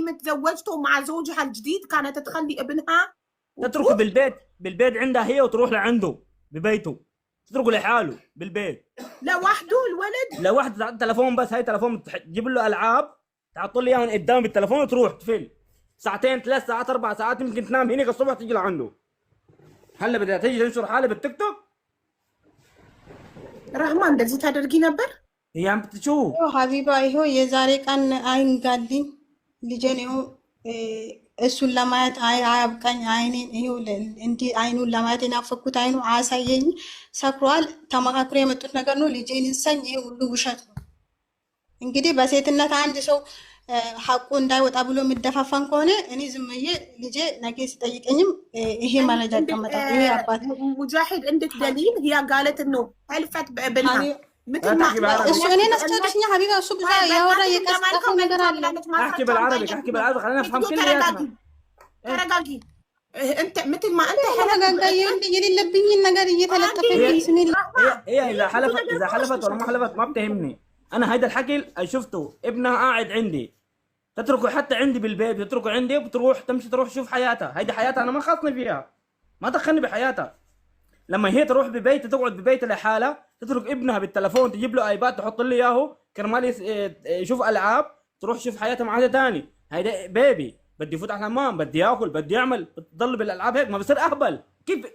متزوجته مع زوجها الجديد كانت تخلي ابنها تتركه بالبيت عندها هي وتروح لعنده ببيته، تتركه لحاله بالبيت لوحده الولد لوحده. تلفون بس، هاي تلفون تجيب له العاب، تحط له اياهم قدام بالتلفون وتروح تفل ساعتين 3 ساعات 4 ساعات، يمكن تنام هناك الصبح تيجي لعنده. هلا بدها تيجي تنشر حالها بالتيك توك. رحمة እንደዚህ ታደርጊ ነበር? هي عم بتشوف ሀቢባ ይኸው የዛሬ ቀን አይንጋልኝ ልጄን ይኸው እሱን ለማየት አያብቃኝ። አይኔን ይኸው እንዲህ አይኑን ለማየት የናፈኩት አይኑ አያሳየኝ። ሰክሯል። ተመካክሮ የመጡት ነገር ነው። ልጄን ይሰኝ። ይሄ ሁሉ ውሸት ነው። እንግዲህ በሴትነት አንድ ሰው ሐቁ እንዳይወጣ ብሎ የሚደፋፋን ከሆነ እኔ ዝም ብዬ ልጄ ነገ ሲጠይቀኝም ይሄ መረጃ ይቀመጣል። ይሄ አባት ሙጃሂድ عندك دليل هي قالت انه حلفت بابنها مثل ما እሱ እኔን አስተውልሽኛ ሀቢባ እሱ ብዙ ያወራ የቀስቀፈው ነገር አለ። احكي بالعربي خلينا نفهم كلياتنا. ترقاقي انت مثل ما انت ተረጋጋይ የሌለብኝን ነገር እየተለጠፈብኝ ስሜል هي اذا حلفت ولا ما حلفت ما بتهمني. انا هيدا الحكي شفته ابنها قاعد عندي، تتركه حتى عندي بالبيت، بتتركه عندي بتروح تمشي تروح تشوف حياتها. هيدي حياتها انا ما خاصني فيها، ما دخلني بحياتها. لما هي تروح ببيتها تقعد ببيتها لحالها، تترك ابنها بالتلفون، تجيب له ايباد تحط له اياه كرمال يشوف العاب، تروح تشوف حياتها مع حدا ثاني. هيدا بيبي بدي يفوت على الحمام، بدي ياكل، بدي يعمل، بتضل بالالعاب هيك ما بصير اهبل.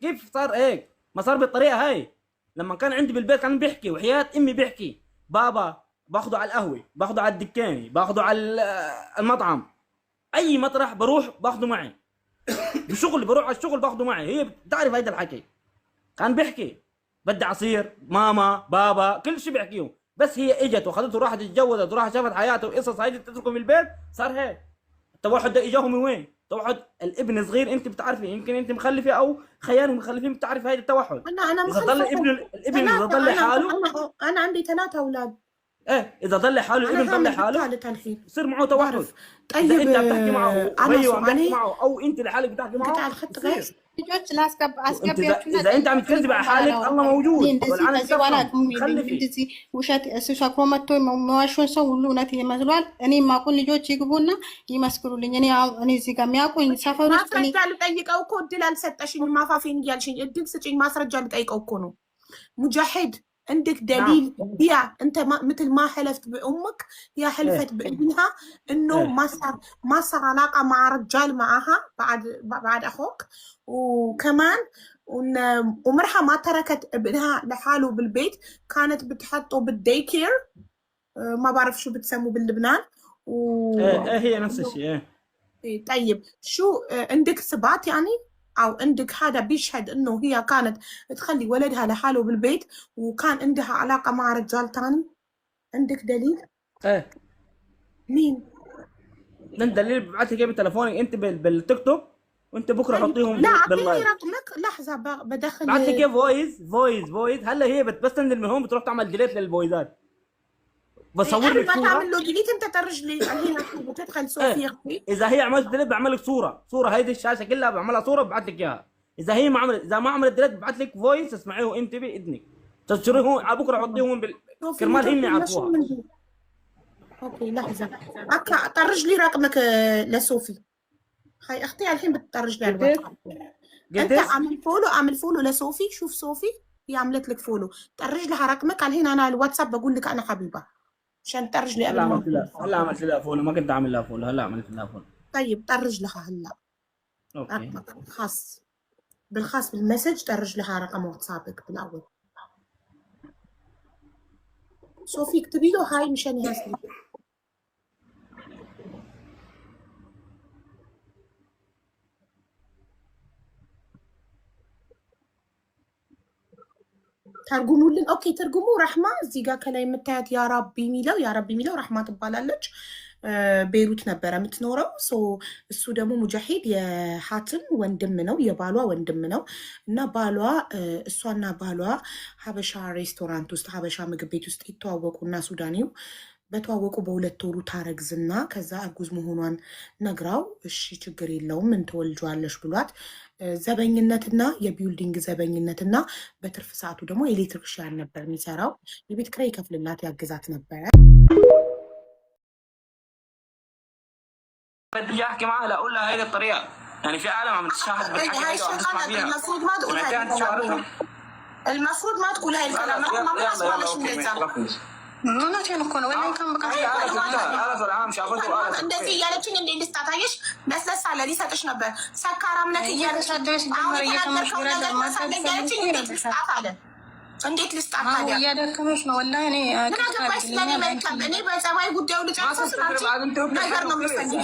كيف صار هيك؟ ما صار بالطريقه هاي. لما كان عندي بالبيت كان بيحكي، وحياة امي بيحكي بابا باخده على القهوه، باخده على الدكاني، باخده على المطعم، اي مطرح بروح باخده معي. بشغل بروح على الشغل باخده معي. هي بتعرف هيدا الحكي. كان بيحكي بدي عصير، ماما بابا كل شيء بيحكيهم. بس هي اجت واخذته وراحت اتجوزت وراحت شافت حياته وقصص هيدي تتركه في البيت، صار هيك. التوحد ده اجاهم من وين؟ توحد الابن صغير، انت بتعرفي يمكن انت مخلفه او خيانه مخلفين، بتعرفي هيدا التوحد. انا اذا ضل الابن اذا ضل حاله، انا عندي 3 اولاد. ايه اذا ضل حاله الابن ضل حاله يصير معه توحد. طيب اذا انت بتحكي معه وهي عم تحكي معه او انت لحالك بتحكي معه قطع الخط غير ልጆች ላስገቢያችሁ اذا انت عم تكذب على حالك الله موجود والعالم እንደዚህ ውሸት እሱ ሰክሮ መጥቶ የሚዋሹን ሰው ሁሉ እውነት ይመስሏል። እኔ የማውቁን ልጆች ይግቡና ይመስክሩልኝ። እኔ እዚህ ጋር የሚያውቁኝ ሰፈር ውስጥ ማስረጃ ልጠይቀው እኮ እድል አልሰጠሽኝ። ማፋፌን እያልሽኝ እድል ስጭኝ፣ ማስረጃ ልጠይቀው እኮ ነው። ሙጃሂድ عندك دليل هي انت مثل ما حلفت بامك هي حلفت بابنها انه ما صار علاقه مع رجال معها بعد اخوك، وكمان عمرها ما تركت ابنها لحاله بالبيت، كانت بتحطه بالدي كير، ما بعرف شو بتسموه بلبنان. هي نفس الشيء. طيب شو عندك ثبات يعني أو عندك هذا بيشهد إنه هي كانت تخلي ولدها لحاله بالبيت وكان عندها علاقة مع رجال تاني؟ عندك دليل؟ إيه. مين؟ ده الدليل ببعث لك بتليفونك أنت بالتيك توك، وأنت بكرة حطيهم لا أعطيني رقمك لحظة بدخل بعث لك فويس. هلا هي بس تنزل من هون بتروح تعمل ديليت للفويسات. بصور لك صورة. ما تعمل له ديليت أنت ترجلي الحين بتدخل صوفيا. إذا هي عملت ديليت بعمل لك صورة هيدي الشاشة كلها بعملها صورة ببعث لك إياها. إذا ما عملت ديليت ببعث لك فويس تسمعيه أنت بإذنك. تشتريه على بكرة حطيهم كرمال هن يعرفوها. أوكي لحظة طرج لي رقمك لصوفي. هاي أختي الحين بتطرج لي الواتساب. أنت أعمل فولو لصوفي. شوف صوفي هي عملت لك فولو، طرج لها رقمك الحين. أنا الواتساب بقول لك أنا حبيبة عشان ترج لي هلا عملت لها فولو، ما كنت اعمل لها فولو، هلا عملت لها فولو. طيب طرج لها هلا رقمك خاص بالخاص بالمسج، طرج لها رقم واتسابك بالاول. صوفي اكتبي له هاي مشان يرسل. ተርጉሙልን። ኦኬ ተርጉሙ። ረህማ እዚህ ጋር ከላይ የምታያት ያ ረቢ የሚለው ረህማ ትባላለች። ቤይሩት ነበረ የምትኖረው። እሱ ደግሞ ሙጃሂድ የሀትን ወንድም ነው፣ የባሏ ወንድም ነው። እና ባሏ እሷና ባሏ ሀበሻ ሬስቶራንት ውስጥ ሀበሻ ምግብ ቤት ውስጥ ይተዋወቁና ሱዳኒው በተዋወቁ በሁለት ወሩ ታረግዝና ከዛ እርጉዝ መሆኗን ነግራው እሺ ችግር የለውም ምን ትወልጇለሽ ብሏት ዘበኝነትና የቢልዲንግ ዘበኝነትና በትርፍ ሰዓቱ ደግሞ ኤሌክትሪክሻን ነበር የሚሰራው። የቤት ኪራይ ይከፍልላት ያግዛት ነበረ። بدي احكي معها لا اقول لها هيدي الطريقه، يعني في عالم عم تشاهد بالحكي هيدا وعم تسمع فيها. المفروض ما تقول هاي الكلام، المفروض ما تقول هاي الكلام. ما اسمعش እንደዛ እውነቴን እኮ ነው። ወላሂ ከም በቃ እንደዚህ እያለችኝ እንደ ልስጣታየሽ ለስለስ አለ ሊሰጥሽ ነበር። ሰካራም ነክ እያለች እንዴት ልስጣት ታዲያ? እያደከመች ነው ወላሂ። እኔ እኔ በጸባይ ጉዳዩ ልጨርሰው ነገር ነው የሚፈልግ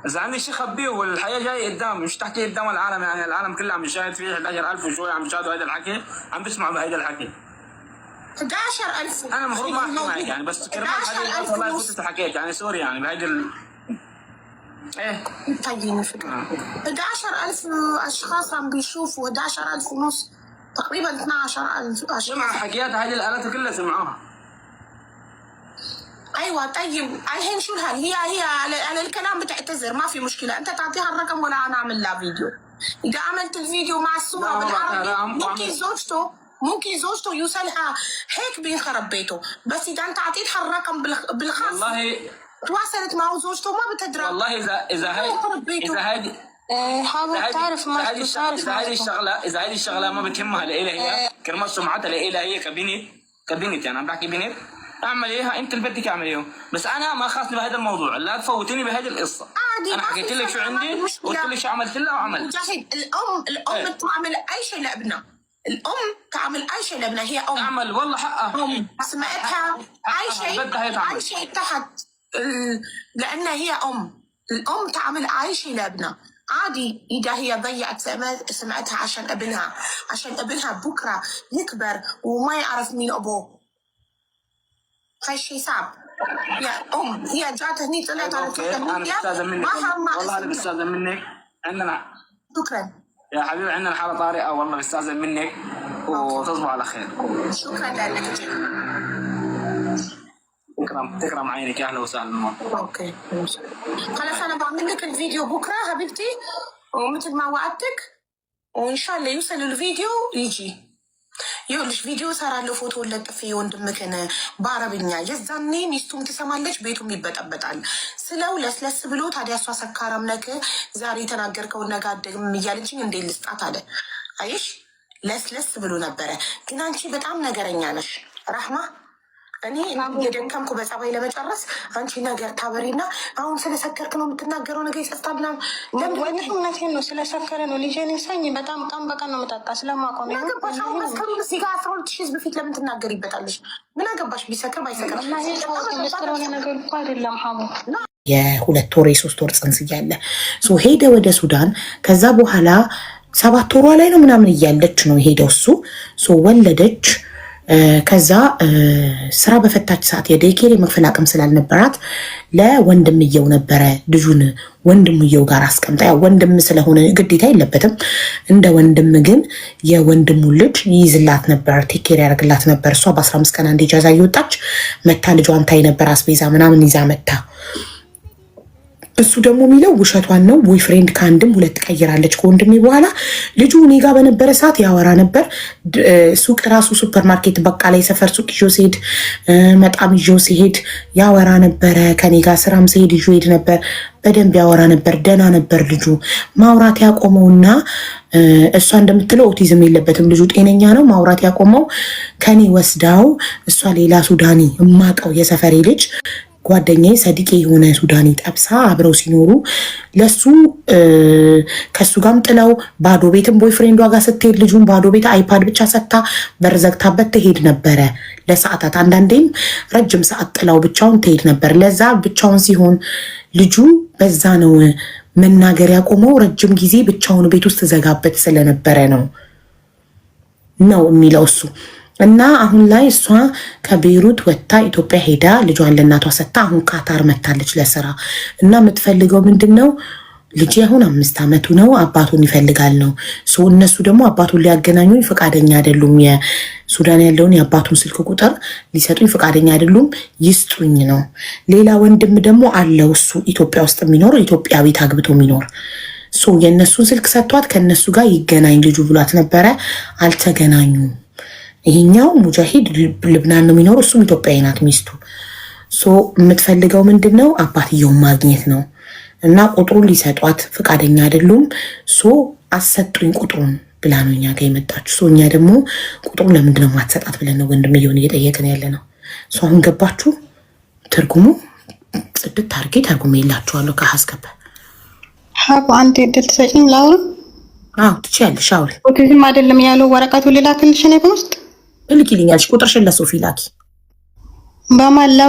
إذا عندي شيء خبيه والحياة جاي قدام، مش تحكي قدام العالم، يعني العالم كله عم يشاهد فيه 11,000 وشوي عم يشاهدوا هذا الحكي، عم بيسمعوا بهذا الحكي. 11,000 أنا المفروض ما أحكي معك يعني، بس كلمات هذه والله كنت حكيت يعني سوري يعني بهيدي إيه طيب فكرة 11,000 أشخاص عم بيشوفوا 11,000 ونص تقريبا 12,000 أشخاص. سمع حكيات هذه الآلات كلها سمعوها. ايوه طيب الحين شو الهل هي على الكلام بتعتذر ما في مشكله، انت تعطيها الرقم ولا انا اعمل لها فيديو. اذا عملت الفيديو مع الصوره بالعربي ممكن زوجته يوصلها هيك بينخرب بيته، بس اذا انت اعطيتها الرقم بالخاص والله تواصلت معه زوجته ما بتدرى والله. اذا هذه تعرف ما اذا هذه الشغله ما بتهمها لإلها هي كرمال سمعتها لإلها هي كبنت يعني عم بحكي بنت اعمل اياها انت اللي بدك اعمليها، بس انا ما خاصني بهذا الموضوع، لا تفوتني بهذه القصه. انا حكيت لك شو عندي وقلت لك شو عملت لها وعملت. مجاهد الام تعمل اي شيء لابنها، الام تعمل اي شيء لابنها، هي ام تعمل والله حقها، سمعتها اي شيء تحت لانها هي الام تعمل اي شيء لابنها عادي. اذا هي ضيعت سمعتها عشان ابنها بكره يكبر وما يعرف مين ابوه، هاي شيء صعب. يا هي جات هني طلعت على السوشيال ميديا والله انا بستاذن منك عندنا شكرا يا حبيبي، عندنا حالة طارئة والله بستاذن منك وتصبح على خير. شكرا لك تكرم عينك، اهلا وسهلا. اوكي خلاص انا بعمل لك الفيديو بكره حبيبتي ومثل ما وعدتك، وان شاء الله يوصل الفيديو يجي ይኸውልሽ ቪዲዮ ሰራለሁ ፎቶ ለጥፌ ወንድምክን በአረብኛ የዛኔ ሚስቱም ትሰማለች ቤቱም ይበጠበጣል ስለው ለስለስ ብሎ ታዲያ እሷ ሰካራም ነክ ዛሬ የተናገርከውን ነገር አደግም እያለችኝ እንዴ ልስጣት አለ። አይሽ ለስለስ ብሎ ነበረ። ግን አንቺ በጣም ነገረኛ ነሽ ራህማ። እኔ የደከምኩ በጸባይ ለመጨረስ አንቺ ነገር ታበሪና አሁን ስለሰከርክ ነው የምትናገረው ነገር ይሰጣል። ለምን እውነቴን ነው ስለሰከረ ነው ልጄን ሳኝ በጣም ቀን በቀን ነው መጣጣ ስለማቆም ነው። እዚህ ጋር 12,000 ህዝብ ፊት ለምን ትናገሪበታለሽ? ምን አገባሽ ቢሰክር ባይሰክር? ነገር እኮ አይደለም ሀሙ የ2 ወር የ3 ወር ጽንስ እያለ ሄደ ወደ ሱዳን። ከዛ በኋላ 7 ወሯ ላይ ነው ምናምን እያለች ነው ሄደው እሱ ወለደች። ከዛ ስራ በፈታች ሰዓት የዴኬር የመክፈል አቅም ስላልነበራት ለወንድምየው ነበረ ልጁን ወንድምየው ጋር አስቀምጣ። ያው ወንድም ስለሆነ ግዴታ የለበትም እንደ ወንድም ግን የወንድሙ ልጅ ይይዝላት ነበር፣ ቴኬር ያደርግላት ነበር። እሷ በ15 ቀን አንዴ ጃዛ እየወጣች መታ ልጇን ታይ ነበር፣ አስቤዛ ምናምን ይዛ መታ። እሱ ደግሞ የሚለው ውሸቷን ነው። ቦይፍሬንድ ከአንድም 2 ቀይራለች ከወንድሜ በኋላ። ልጁ እኔ ጋር በነበረ ሰዓት ያወራ ነበር። ሱቅ ራሱ ሱፐር ማርኬት በቃ ላይ ሰፈር ሱቅ ይዞ ሲሄድ መጣም ይዞ ሲሄድ ያወራ ነበረ። ከኔ ጋር ስራም ሲሄድ ይዞ ሄድ ነበር። በደንብ ያወራ ነበር። ደህና ነበር ልጁ። ማውራት ያቆመውና እሷ እንደምትለው ኦቲዝም የለበትም ልጁ ጤነኛ ነው። ማውራት ያቆመው ከኔ ወስዳው እሷ ሌላ ሱዳኒ እማቀው የሰፈሬ ልጅ ጓደኛዬ ሰዲቄ የሆነ ሱዳኒ ጠብሳ አብረው ሲኖሩ ለሱ ከሱ ጋርም ጥለው ባዶ ቤትም ቦይፍሬንዷ ጋር ስትሄድ ልጁን ባዶ ቤት አይፓድ ብቻ ሰጥታ በርዘግታበት ትሄድ ነበረ ለሰዓታት። አንዳንዴም ረጅም ሰዓት ጥላው ብቻውን ትሄድ ነበር። ለዛ ብቻውን ሲሆን ልጁ በዛ ነው መናገር ያቆመው። ረጅም ጊዜ ብቻውን ቤት ውስጥ ዘጋበት ስለነበረ ነው የሚለው እሱ። እና አሁን ላይ እሷ ከቤይሩት ወጥታ ኢትዮጵያ ሄዳ ልጇን ለእናቷ ሰጥታ አሁን ካታር መታለች ለስራ። እና የምትፈልገው ምንድነው? ልጅ አሁን 5 ዓመቱ ነው፣ አባቱን ይፈልጋል ነው። እነሱ ደግሞ አባቱን ሊያገናኙኝ ፈቃደኛ አይደሉም። የሱዳን ያለውን የአባቱን ስልክ ቁጥር ሊሰጡኝ ፈቃደኛ አይደሉም፣ ይስጡኝ ነው። ሌላ ወንድም ደግሞ አለው እሱ ኢትዮጵያ ውስጥ የሚኖር ኢትዮጵያዊ አግብቶ የሚኖር የእነሱን ስልክ ሰጥቷት ከእነሱ ጋር ይገናኝ ልጁ ብሏት ነበረ። አልተገናኙም። ይሄኛው ሙጃሂድ ልብናን ነው የሚኖረው፣ እሱም ኢትዮጵያዊ ናት ሚስቱ። ሶ የምትፈልገው ምንድነው አባትየውን ማግኘት ነው እና ቁጥሩን ሊሰጧት ፈቃደኛ አይደሉም። ሶ አሰጡኝ ቁጥሩን ብላ ነው እኛ ጋር የመጣችሁ። ሶ እኛ ደግሞ ቁጥሩን ለምንድነው ማትሰጣት ብለን ነው ወንድምየውን እየጠየቅን ያለ ነው። ሶ አሁን ገባችሁ? ትርጉሙ ጽድት አድርጌ ተርጉሜ የላችኋለሁ ከሀስገበ ሀቡ አንድ እድል ትሰጪኝ ላውራ? አዎ ትችያለሽ። አውሪ። ኦቲዝም አይደለም ያለው ወረቀቱ ልላክልሽ ነው በውስጥ እልኪልኛለሽ። ቁጥርሽን ለሶፊ ላኪ። በማላ